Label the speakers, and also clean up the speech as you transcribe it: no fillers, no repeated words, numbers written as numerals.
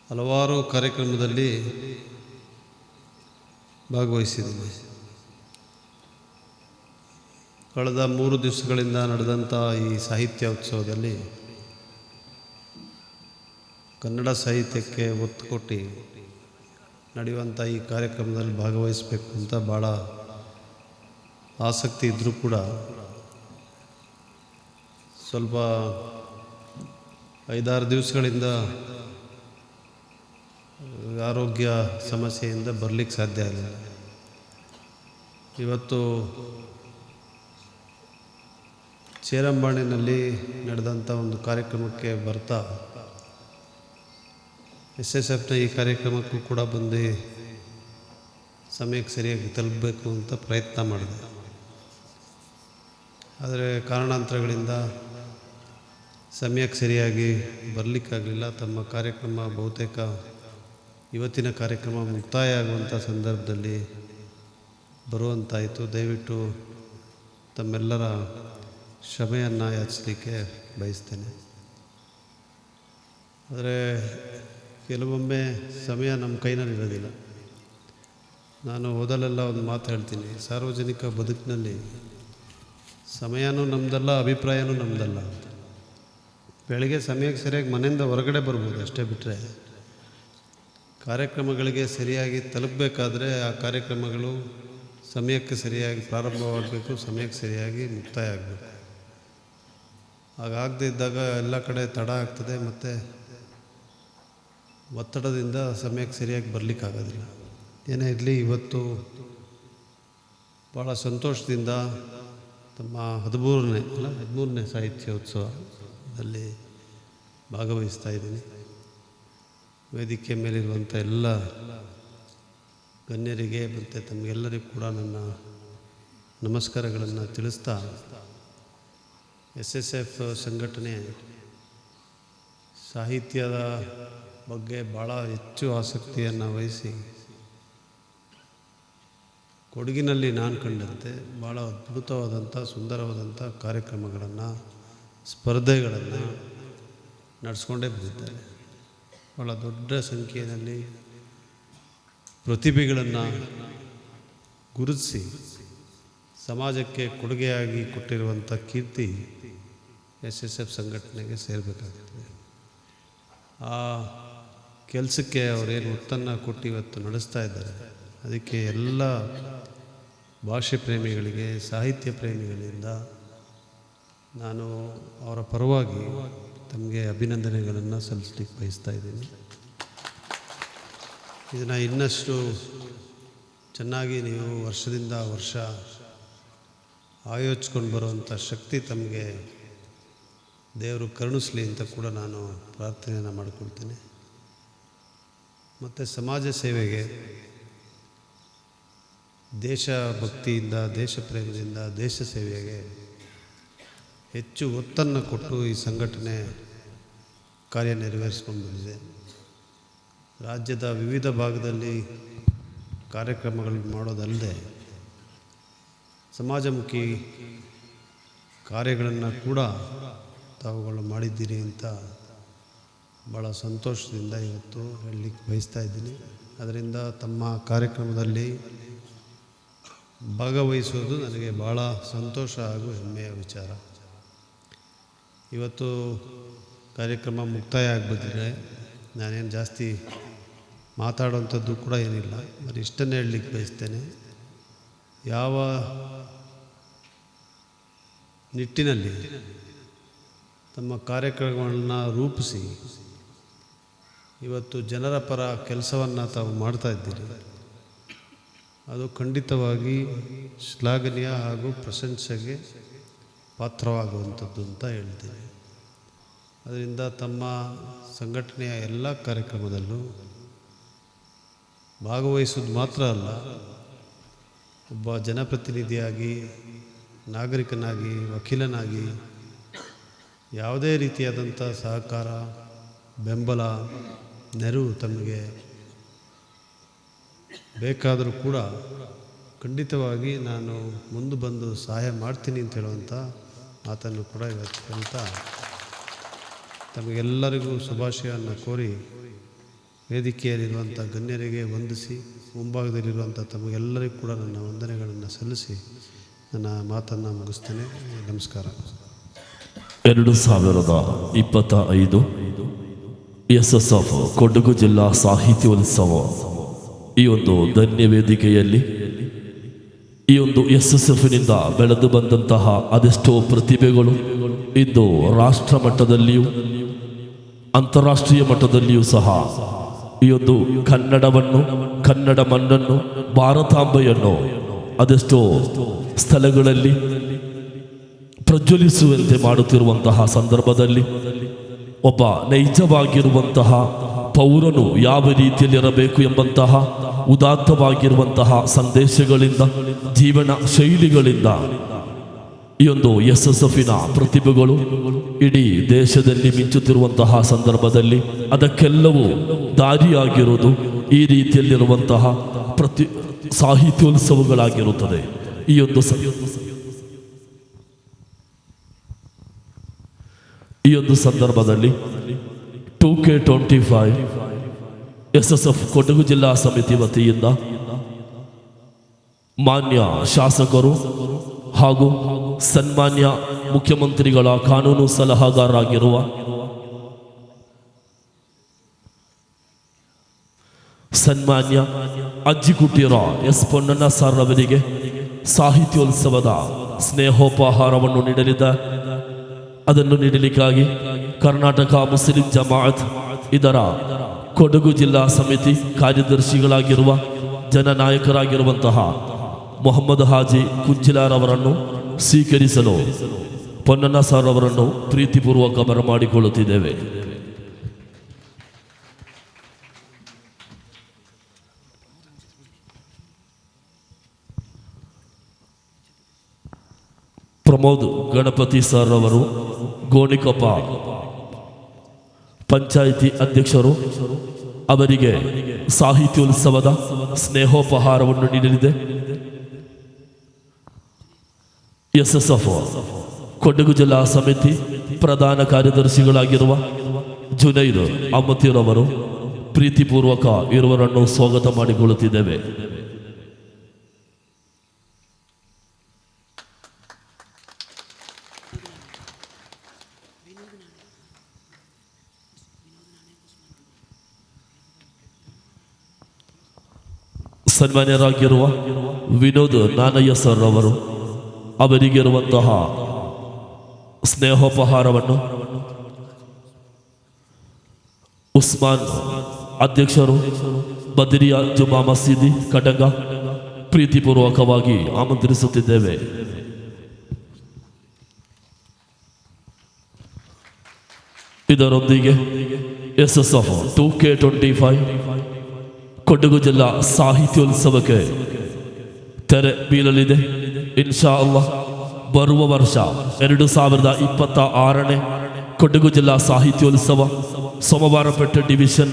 Speaker 1: ಹಲವಾರು ಕಾರ್ಯಕ್ರಮದಲ್ಲಿ ಭಾಗವಹಿಸಿದ್ದೀನಿ. ಕಳೆದ 3 ದಿವಸಗಳಿಂದ ನಡೆದಂಥ ಈ ಸಾಹಿತ್ಯ ಉತ್ಸವದಲ್ಲಿ ಕನ್ನಡ ಸಾಹಿತ್ಯಕ್ಕೆ ಒತ್ತು ಕೊಟ್ಟು ನಡೆಯುವಂಥ ಈ ಕಾರ್ಯಕ್ರಮದಲ್ಲಿ ಭಾಗವಹಿಸಬೇಕು ಅಂತ ಭಾಳ ಆಸಕ್ತಿ ಇದ್ದರೂ ಕೂಡ ಸ್ವಲ್ಪ 5-6 ದಿವಸಗಳಿಂದ ಆರೋಗ್ಯ ಸಮಸ್ಯೆಯಿಂದ ಬರಲಿಕ್ಕೆ ಸಾಧ್ಯ ಇಲ್ಲ. ಇವತ್ತು ಚೇರಂಬಾಣಿನಲ್ಲಿ ನಡೆದಂಥ ಒಂದು ಕಾರ್ಯಕ್ರಮಕ್ಕೆ ಬರ್ತಾ SSFನ ಈ ಕಾರ್ಯಕ್ರಮಕ್ಕೂ ಕೂಡ ಬಂದು ಸಮಯಕ್ಕೆ ಸರಿಯಾಗಿ ತಲುಪಬೇಕು ಅಂತ ಪ್ರಯತ್ನ ಮಾಡಿದೆ. ಆದರೆ ಕಾರಣಾಂತರಗಳಿಂದ ಸಮಯಕ್ಕೆ ಸರಿಯಾಗಿ ಬರಲಿಕ್ಕಾಗಲಿಲ್ಲ. ತಮ್ಮ ಕಾರ್ಯಕ್ರಮ ಬಹುತೇಕ ಇವತ್ತಿನ ಕಾರ್ಯಕ್ರಮ ಮುಕ್ತಾಯ ಆಗುವಂಥ ಸಂದರ್ಭದಲ್ಲಿ ಬರುವಂತಾಯಿತು. ದಯವಿಟ್ಟು ತಮ್ಮೆಲ್ಲರ ಕ್ಷಮೆಯನ್ನು ಯಾಚಿಸಲಿಕ್ಕೆ ಬಯಸ್ತೇನೆ. ಆದರೆ ಕೆಲವೊಮ್ಮೆ ಸಮಯ ನಮ್ಮ ಕೈನಲ್ಲಿರೋದಿಲ್ಲ. ನಾನು ಓದಲೆಲ್ಲ ಒಂದು ಮಾತು ಹೇಳ್ತೀನಿ, ಸಾರ್ವಜನಿಕ ಬದುಕಿನಲ್ಲಿ ಸಮಯನೂ ನಮ್ಮದಲ್ಲ, ಅಭಿಪ್ರಾಯನೂ ನಮ್ಮದಲ್ಲ. ಬೆಳಗ್ಗೆ ಸಮಯಕ್ಕೆ ಸರಿಯಾಗಿ ಮನೆಯಿಂದ ಹೊರಗಡೆ ಬರ್ಬೋದು ಅಷ್ಟೇ, ಬಿಟ್ಟರೆ ಕಾರ್ಯಕ್ರಮಗಳಿಗೆ ಸರಿಯಾಗಿ ತಲುಪಬೇಕಾದ್ರೆ ಆ ಕಾರ್ಯಕ್ರಮಗಳು ಸಮಯಕ್ಕೆ ಸರಿಯಾಗಿ ಪ್ರಾರಂಭವಾಗಬೇಕು, ಸಮಯಕ್ಕೆ ಸರಿಯಾಗಿ ಮುಕ್ತಾಯ ಆಗಬೇಕು. ಹಾಗಾಗದೇ ಇದ್ದಾಗ ಎಲ್ಲ ಕಡೆ ತಡ ಆಗ್ತದೆ ಮತ್ತು ಒತ್ತಡದಿಂದ ಸಮಯಕ್ಕೆ ಸರಿಯಾಗಿ ಬರಲಿಕ್ಕಾಗೋದಿಲ್ಲ. ಏನೇ ಇರಲಿ, ಇವತ್ತು ಭಾಳ ಸಂತೋಷದಿಂದ ತಮ್ಮ 13ನೇ ಸಾಹಿತ್ಯೋತ್ಸವದಲ್ಲಿ ಭಾಗವಹಿಸ್ತಾ ಇದ್ದೀನಿ. ವೇದಿಕೆ ಮೇಲಿರುವಂಥ ಎಲ್ಲ ಗಣ್ಯರಿಗೆ ಮತ್ತು ತಮಗೆಲ್ಲರಿಗೂ ಕೂಡ ನನ್ನ ನಮಸ್ಕಾರಗಳನ್ನು ತಿಳಿಸ್ತಾ, SSF ಸಂಘಟನೆ ಸಾಹಿತ್ಯದ ಬಗ್ಗೆ ಭಾಳ ಹೆಚ್ಚು ಆಸಕ್ತಿಯನ್ನು ವಹಿಸಿ ಕೊಡಗಿನಲ್ಲಿ ನಾನು ಕಂಡಂತೆ ಭಾಳ ಅದ್ಭುತವಾದಂಥ ಸುಂದರವಾದಂಥ ಕಾರ್ಯಕ್ರಮಗಳನ್ನು, ಸ್ಪರ್ಧೆಗಳನ್ನು ನಡೆಸ್ಕೊಂಡೇ ಬಂದಿದ್ದಾರೆ. ಭಾಳ ದೊಡ್ಡ ಸಂಖ್ಯೆಯಲ್ಲಿ ಪ್ರತಿಭೆಗಳನ್ನು ಗುರುತಿಸಿ ಸಮಾಜಕ್ಕೆ ಕೊಡುಗೆಯಾಗಿ ಕೊಟ್ಟಿರುವಂಥ ಕೀರ್ತಿ SSF ಸಂಘಟನೆಗೆ ಸೇರಬೇಕಾಗ್ತದೆ. ಆ ಕೆಲಸಕ್ಕೆ ಅವರೇನು ಒತ್ತನ್ನು ಕೊಟ್ಟು ಇವತ್ತು ನಡೆಸ್ತಾ ಇದ್ದಾರೆ, ಅದಕ್ಕೆ ಎಲ್ಲ ಭಾಷೆ ಪ್ರೇಮಿಗಳಿಗೆ, ಸಾಹಿತ್ಯ ಪ್ರೇಮಿಗಳಿಂದ ನಾನು ಅವರ ಪರವಾಗಿ ತಮಗೆ ಅಭಿನಂದನೆಗಳನ್ನು ಸಲ್ಲಿಸಲಿಕ್ಕೆ ಬಯಸ್ತಾ ಇದ್ದೀನಿ. ಇದನ್ನು ಇನ್ನಷ್ಟು ಚೆನ್ನಾಗಿ ನೀವು ವರ್ಷದಿಂದ ವರ್ಷ ಆಯೋಜಿಸ್ಕೊಂಡು ಬರುವಂಥ ಶಕ್ತಿ ತಮಗೆ ದೇವರು ಕರುಣಿಸಲಿ ಅಂತ ಕೂಡ ನಾನು ಪ್ರಾರ್ಥನೆಯನ್ನು ಮಾಡಿಕೊಳ್ತೀನಿ. ಮತ್ತು ಸಮಾಜ ಸೇವೆಗೆ, ದೇಶಭಕ್ತಿಯಿಂದ, ದೇಶ ಪ್ರೇಮದಿಂದ, ದೇಶ ಸೇವೆಗೆ ಹೆಚ್ಚು ಒತ್ತನ್ನು ಕೊಟ್ಟು ಈ ಸಂಘಟನೆ ಕಾರ್ಯನಿರ್ವಹಿಸ್ಕೊಂಡು ಬಂದಿದೆ. ರಾಜ್ಯದ ವಿವಿಧ ಭಾಗದಲ್ಲಿ ಕಾರ್ಯಕ್ರಮಗಳು ಮಾಡೋದಲ್ಲದೆ ಸಮಾಜಮುಖಿ ಕಾರ್ಯಗಳನ್ನು ಕೂಡ ತಾವುಗಳು ಮಾಡಿದ್ದೀರಿ ಅಂತ ಭಾಳ ಸಂತೋಷದಿಂದ ಇವತ್ತು ಹೇಳಲಿಕ್ಕೆ ಬಯಸ್ತಾ ಇದ್ದೀನಿ. ಅದರಿಂದ ತಮ್ಮ ಕಾರ್ಯಕ್ರಮದಲ್ಲಿ ಭಾಗವಹಿಸೋದು ನನಗೆ ಭಾಳ ಸಂತೋಷ ಹಾಗೂ ಹೆಮ್ಮೆಯ ವಿಚಾರ. ಇವತ್ತು ಕಾರ್ಯಕ್ರಮ ಮುಕ್ತಾಯ ಆಗಿಬಿಟ್ಟಿದ್ರೆ ನಾನೇನು ಜಾಸ್ತಿ ಮಾತಾಡೋವಂಥದ್ದು ಕೂಡ ಏನಿಲ್ಲ. మరి ಇಷ್ಟನ್ನೇ ಹೇಳಲಿಕ್ಕೆ ಬಯಸ್ತೇನೆ, ಯಾವ ನಿಟ್ಟಿನಲ್ಲಿ ತಮ್ಮ ಕಾರ್ಯಕ್ರಮಗಳನ್ನು ರೂಪಿಸಿ ಇವತ್ತು ಜನರ ಪರ ಕೆಲಸವನ್ನು ತಾವು ಮಾಡ್ತಾ ಇದ್ದೀರಿ, ಅದು ಖಂಡಿತವಾಗಿ ಶ್ಲಾಘನೀಯ ಹಾಗೂ ಪ್ರಶಂಸೆಗೆ ಪಾತ್ರವಾಗುವಂಥದ್ದು ಅಂತ ಹೇಳ್ತೀನಿ. ಅದರಿಂದ ತಮ್ಮ ಸಂಘಟನೆಯ ಎಲ್ಲ ಕಾರ್ಯಕ್ರಮದಲ್ಲೂ ಭಾಗವಹಿಸೋದು ಮಾತ್ರ ಅಲ್ಲ, ಒಬ್ಬ ಜನಪ್ರತಿನಿಧಿಯಾಗಿ, ನಾಗರಿಕನಾಗಿ, ವಕೀಲನಾಗಿ ಯಾವುದೇ ರೀತಿಯಾದಂಥ ಸಹಕಾರ, ಬೆಂಬಲ, ನೆರವು ತಮಗೆ ಬೇಕಾದರೂ ಕೂಡ ಖಂಡಿತವಾಗಿ ನಾನು ಮುಂದೆ ಬಂದು ಸಹಾಯ ಮಾಡ್ತೀನಿ ಅಂತ ಹೇಳುವಂಥ ಮಾತನ್ನು ಕೂಡ ಇವತ್ತು ಹೇಳ್ತಾ ತಮಗೆಲ್ಲರಿಗೂ ಶುಭಾಶಯವನ್ನು ಕೋರಿ ವೇದಿಕೆಯಲ್ಲಿರುವಂಥ ಗಣ್ಯರಿಗೆ ವಂದಿಸಿ, ಮುಂಭಾಗದಲ್ಲಿರುವಂಥ ತಮಗೆಲ್ಲರಿಗೂ ಕೂಡ ನನ್ನ ವಂದನೆಗಳನ್ನು ಸಲ್ಲಿಸಿ ನನ್ನ ಮಾತನ್ನು ಮುಗಿಸ್ತೇನೆ. ನಮಸ್ಕಾರ.
Speaker 2: 2025 SSF ಕೊಡಗು ಜಿಲ್ಲಾ ಸಾಹಿತ್ಯೋತ್ಸವ ಈ ಒಂದು ಧನ್ಯ ವೇದಿಕೆಯಲ್ಲಿ ಈ ಒಂದು SSFನಿಂದ ಬೆಳೆದು ಬಂದಂತಹ ಅದೆಷ್ಟೋ ಪ್ರತಿಭೆಗಳು ಇಂದು ರಾಷ್ಟ್ರ ಮಟ್ಟದಲ್ಲಿಯೂ ಅಂತಾರಾಷ್ಟ್ರೀಯ ಮಟ್ಟದಲ್ಲಿಯೂ ಸಹ ಈ ಒಂದು ಕನ್ನಡವನ್ನು, ಕನ್ನಡ ಮಣ್ಣನ್ನು, ಭಾರತಾಂಬೆಯನ್ನು ಅದೆಷ್ಟೋ ಸ್ಥಳಗಳಲ್ಲಿ ಪ್ರಜ್ವಲಿಸುವಂತೆ ಮಾಡುತ್ತಿರುವಂತಹ ಸಂದರ್ಭದಲ್ಲಿ ಒಬ್ಬ ನೈಜವಾಗಿರುವಂತಹ ಪೌರನು ಯಾವ ರೀತಿಯಲ್ಲಿರಬೇಕು ಎಂಬಂತಹ ಉದಾತ್ತವಾಗಿರುವಂತಹ ಸಂದೇಶಗಳಿಂದ, ಜೀವನ ಶೈಲಿಗಳಿಂದ ಈ ಒಂದು SSFನ ಪ್ರತಿಭೆಗಳು ಇಡೀ ದೇಶದಲ್ಲಿ ಮಿಂಚುತ್ತಿರುವಂತಹ ಸಂದರ್ಭದಲ್ಲಿ ಅದಕ್ಕೆಲ್ಲವೂ ದಾರಿಯಾಗಿರುವುದು ಈ ರೀತಿಯಲ್ಲಿರುವಂತಹ ಸಾಹಿತ್ಯೋತ್ಸವಗಳಾಗಿರುತ್ತದೆ. ಈ ಒಂದು ಸಂದರ್ಭದಲ್ಲಿ 2K25 SSF ಕೊಡಗು ಜಿಲ್ಲಾ ಸಮಿತಿ ವತಿಯಿಂದ ಮಾನ್ಯ ಶಾಸಕರು ಹಾಗೂ ಸನ್ಮಾನ್ಯ ಮುಖ್ಯಮಂತ್ರಿಗಳ ಕಾನೂನು ಸಲಹಾಗಾರರಾಗಿರುವ ಸನ್ಮಾನ್ಯ ಅಜ್ಜಿಕುಟೀರ ಎಸ್ ಪೊನ್ನಣ್ಣ ಸರ್ ಅವರಿಗೆ ಸಾಹಿತ್ಯೋತ್ಸವದ ಸ್ನೇಹೋಪಹಾರವನ್ನು ಅದನ್ನು ನೀಡಲಿಕ್ಕಾಗಿ ಕರ್ನಾಟಕ ಮುಸ್ಲಿಂ ಜಮಾಅತ್ ಇದರ ಕೊಡಗು ಜಿಲ್ಲಾ ಸಮಿತಿ ಕಾರ್ಯದರ್ಶಿಗಳಾಗಿರುವ ಜನನಾಯಕರಾಗಿರುವಂತಹ ಮೊಹಮ್ಮದ್ ಹಾಜಿ ಕುಂಚಿಲಾರ್ ಅವರನ್ನು ಸ್ವೀಕರಿಸಲು ಪೊನ್ನಣ್ಣ ಸರ್ ಅವರನ್ನು ಪ್ರೀತಿಪೂರ್ವಕ ಬರಮಾಡಿಕೊಳ್ಳುತ್ತಿದ್ದೇವೆ. ಪ್ರಮೋದ್ ಗಣಪತಿ ಸರ್ ಅವರು ಗೋಣಿಕೊಪ್ಪ ಪಂಚಾಯಿತಿ ಅಧ್ಯಕ್ಷರು ಅವರಿಗೆ ಸಾಹಿತ್ಯೋತ್ಸವದ ಸ್ನೇಹೋಪಹಾರವನ್ನು ನೀಡಲಿದೆ. SSF ಕೊಡಗು ಜಿಲ್ಲಾ ಸಮಿತಿ ಪ್ರಧಾನ ಕಾರ್ಯದರ್ಶಿಗಳಾಗಿರುವ ಜುನೈದ್ ಅಹಮದ್ ಅವರು ಪ್ರೀತಿಪೂರ್ವಕ ಇವರನ್ನು ಸ್ವಾಗತ ಮಾಡಿಕೊಳ್ಳುತ್ತಿದ್ದೇವೆ. ಸನ್ಮಾನ್ಯರಾಗಿರುವ ವಿನೋದ್ ನಾನಯ್ಯ ಸರ್ ಅವರು ಅವರಿಗಿರುವಂತಹ ಸ್ನೇಹೋಪಹಾರವನ್ನು ಉಸ್ಮಾನ್ ಅಧ್ಯಕ್ಷರು ಬದರಿಯಾ ಜುಮಾ ಮಸೀದಿ ಕಟಂಗ ಪ್ರೀತಿಪೂರ್ವಕವಾಗಿ ಆಮಂತ್ರಿಸುತ್ತಿದ್ದೇವೆ. ಇದರೊಂದಿಗೆ SSF 2K25 ಕೊಡಗು ಜಿಲ್ಲಾ ಸಾಹಿತ್ಯೋತ್ಸವಕ್ಕೆ ತೆರೆ ಬೀಳಲಿದೆ. ಇನ್ಶಾ ಅಲ್ಲಾಹ್ ಬರುವ ವರ್ಷ 2026ನೇ ಕೊಡಗು ಜಿಲ್ಲಾ ಸಾಹಿತ್ಯೋತ್ಸವ ಸೋಮವಾರಪೇಟೆ ಡಿವಿಷನ್